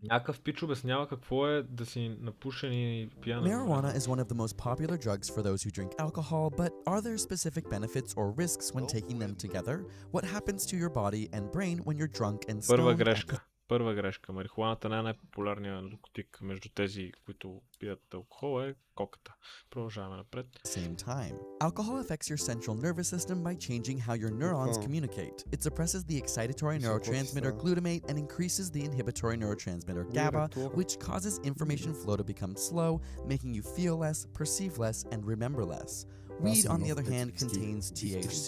Някакъв пич обяснява какво е да си напушен и пиян. Marijuana is one of the most popular drugs for those who drink alcohol, but are there specific benefits or risks when taking them together? What happens to your body and brain when you're drunk and stoned? Първа грешка. Марихуаната не е най-популярният наркотик между тези, които пият алкохол, е коката. Продължаваме напред. Same time. Alcohol affects your central nervous system by changing how your neurons communicate. It suppresses the excitatory neurotransmitter glutamate and increases the inhibitory neurotransmitter GABA, which causes information flow to become slow, making you feel less, perceive less, and remember less. Weed, on the other hand, contains THC,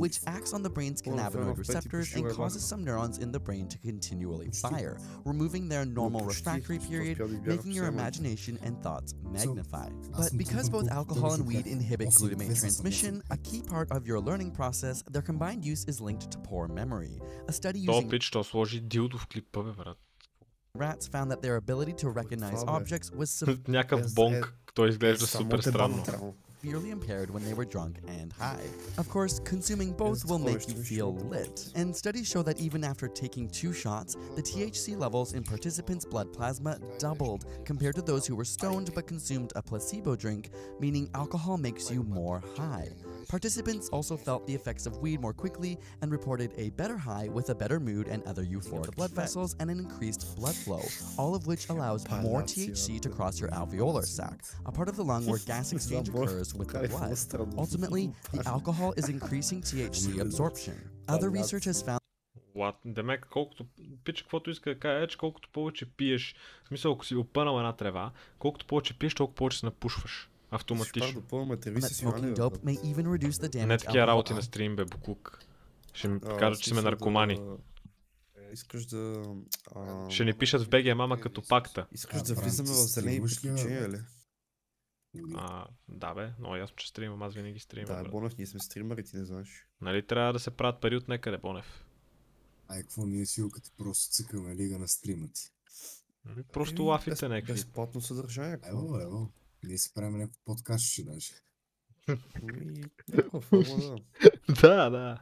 which acts on the brain's cannabinoid receptors and causes some neurons in the brain to continually fire, removing their normal refractory period, making your imagination and thoughts magnify. But because both alcohol and weed inhibit glutamate transmission, a key part of your learning process, their combined use is linked to poor memory. A study using сложи дилдо в клипа, бе, брат. rats found that their ability to recognize objects was Някакъв бонг, той изглежда супер странно. severely impaired when they were drunk and high. Of course, consuming both will make you feel lit. And studies show that even after taking 2 shots, the THC levels in participants' blood plasma doubled compared to those who were stoned but consumed a placebo drink, meaning alcohol makes you more high. Participants also felt the effects of weed more quickly and reported a better high with a better mood and other euphoric blood vessels and an increased blood flow, all of which allows more THC to cross your alveolar sac, a part of the lung where gas exchange occurs with the blood. Ultimately, the alcohol is increasing THC absorption. Other research has found Демек, колкото пич, каквото иска да кажа, че колкото повече пиеш, в смисъл, ако си опънал една трева, колкото повече пиеш, толкова повече се напушваш. Автоматично. smoking dope may even reduce the damage. Не такива работи на стрим, бе, буклук. Ще ми кажат, че сме наркомани. Искаш да... Ще ни пишат в БГ мама като пакта. Искаш да влизаме в зелени приключения, ли? Да, бе, много ясно, че стримам, аз винаги стримам. Да, Бонев, ние сме стримери, ти не знаеш. Нали трябва да се правят пари от някъде, Бонев? Какво ние силката просто цъкаме лига на стрима ти? Просто лафите някакви. Безплатно съдържание. Ево. Ние си правим някакво подкастче даже. Да.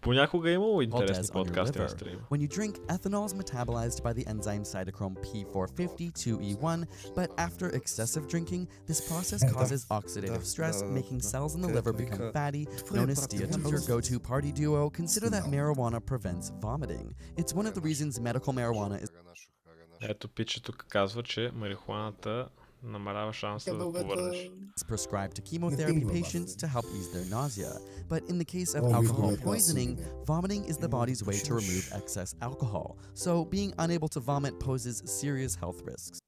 Понякога е имало интересни подкасти на стрим. When you drink, ethanol is metabolized by the enzyme cytochrome P450-2E1, but after excessive drinking, this process causes oxidative stress, making cells in the liver become fatty, known as steatosis. Your go-to party duo, consider that marijuana prevents vomiting. It's one of the reasons medical marijuana is... Ето пичето казва, че марихуаната намалява шанса да повърнеш. Prescribed to chemotherapy patients to help ease their nausea. But in the case of alcohol poisoning, vomiting is the body's way to remove excess alcohol. So being unable to vomit poses serious health risks.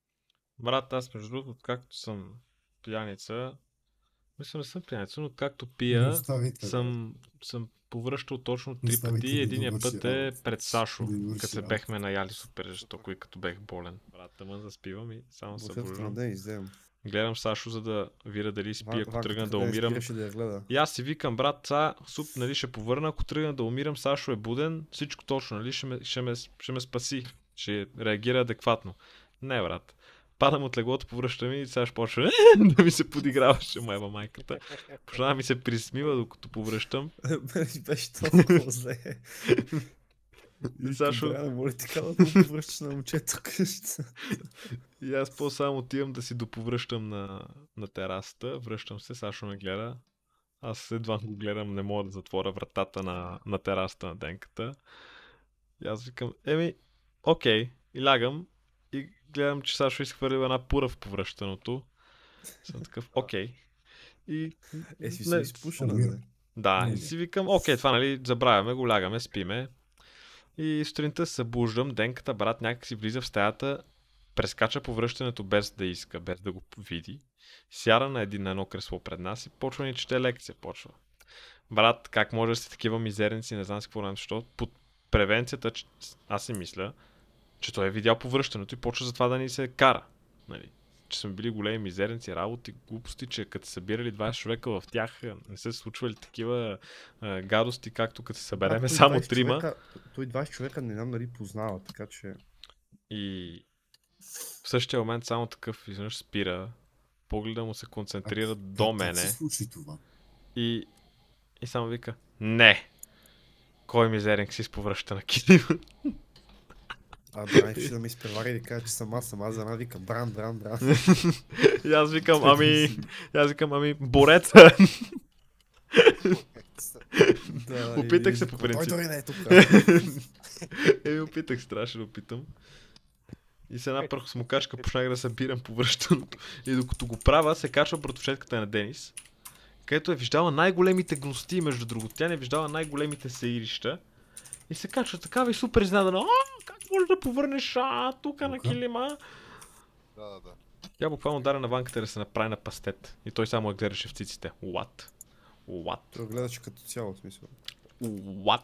Брат, аз между другото, откакто съм пияница, мисля, не съм пияница, но откакто пия, съм повръщал точно 3 пъти. Единия път е пред Сашо, като се бехме наяли супер жестоко и като бех болен. Брат, тъмън заспивам и само се буждам. Гледам Сашо, за да видя дали спи, ако тръгна да умирам. И аз си викам, брат, нали ще повърна, ако тръгна да умирам, Сашо е буден, всичко точно, нали ще ме спаси, ще реагира адекватно. Не, брат. Падам от леглото, повръщам и сега ще почва да ми се подиграваше моя майката. Почна да ми се присмива, докато повръщам. Беше толкова зле. И Сашо... Да, моля ти казва да повръщаш на момчето къща. И аз по-само отивам да си доповръщам на терасата. Връщам се, Сашо ме гледа. Аз едва го гледам, не мога да затворя вратата на терасата на Денката. И аз викам, окей. И лягам. И гледам, че Сашо изхвърли една пура в повръщаното. Съм такъв, окей. И... си изпушена, да? Да, и си викам, окей, това нали, забравяме го, лягаме, спиме. И сутринта се събуждам, Денката, брат, някак си влиза в стаята, прескача повръщането без да иска, без да го види. Сяда на едно кресло пред нас и почва ни чете лекция, почва. Брат, как може да сте такива мизерници, не знам с какво не защо. Под превенцията, аз си мисля, че той е видял повръщането и почва за това да ни се кара. Нали? Че сме били големи мизерници, работи, глупости, че като събирали 20 човека в тях, не се случвали такива гадости, както като се събереме само трима. Той 20 човека не знам дали познава, така че... И в същия момент само такъв изведнъж спира, погледа му се концентрира до мене. И само вика, не! Кой мизерник си повръща на килим? Бран ще да ме изпревари и да кажа, че съм аз за една вика Бран. И аз викам, бореца. Опитах се по принцип. Той дори не е тук. Опитах се, трябваше да опитам. И с една прахосмокачка почнах да събирам по връщането. И докато го правя, се качва братовчетката на Денис, където е виждала най-големите гности, между другото. Тя не е виждала най-големите сеирища. И се качва такава и супер изненадана. Как можеш да повърнеш тук на килима? Да. Тя буквално даде на ванката да се направи на пастет. И той само я гледаше в циците. What? Той гледаше като цяло, в смисъл. What?